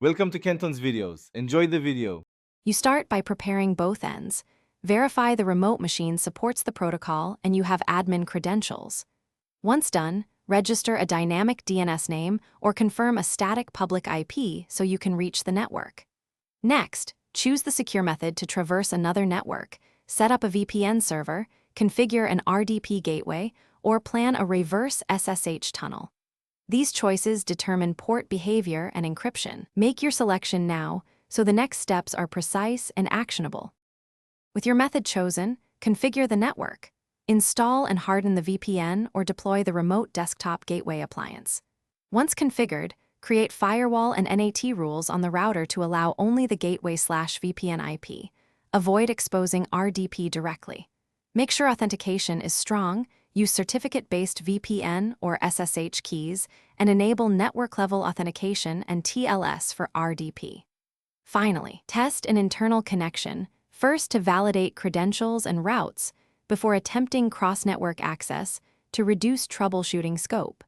Welcome to Kenton's videos. Enjoy the video. You start by preparing both ends. Verify the remote machine supports the protocol and you have admin credentials. Once done, register a dynamic DNS name or confirm a static public IP so you can reach the network. Next, choose the secure method to traverse another network, set up a VPN server, configure an RDP gateway, or plan a reverse SSH tunnel. These choices determine port behavior and encryption. Make your selection now, so the next steps are precise and actionable. With your method chosen, configure the network. Install and harden the VPN or deploy the remote desktop gateway appliance. Once configured, create firewall and NAT rules on the router to allow only the gateway/VPN IP. Avoid exposing RDP directly. Make sure authentication is strong, use certificate-based VPN or SSH keys, and enable network-level authentication and TLS for RDP. Finally, test an internal connection, first to validate credentials and routes, before attempting cross-network access to reduce troubleshooting scope.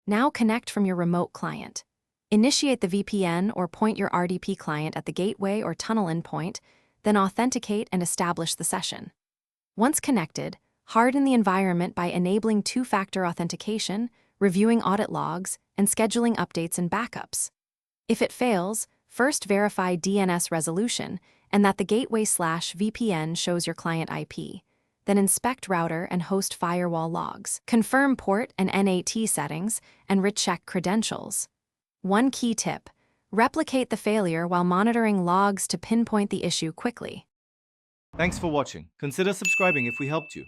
Now connect from your remote client. Initiate the VPN or point your RDP client at the gateway or tunnel endpoint, then authenticate and establish the session. Once connected, harden the environment by enabling two-factor authentication, reviewing audit logs, and scheduling updates and backups. If it fails, first verify DNS resolution and that the gateway/VPN shows your client IP. Then inspect router and host firewall logs. Confirm port and NAT settings and recheck credentials. One key tip: replicate the failure while monitoring logs to pinpoint the issue quickly. Thanks for watching. Consider subscribing if we helped you.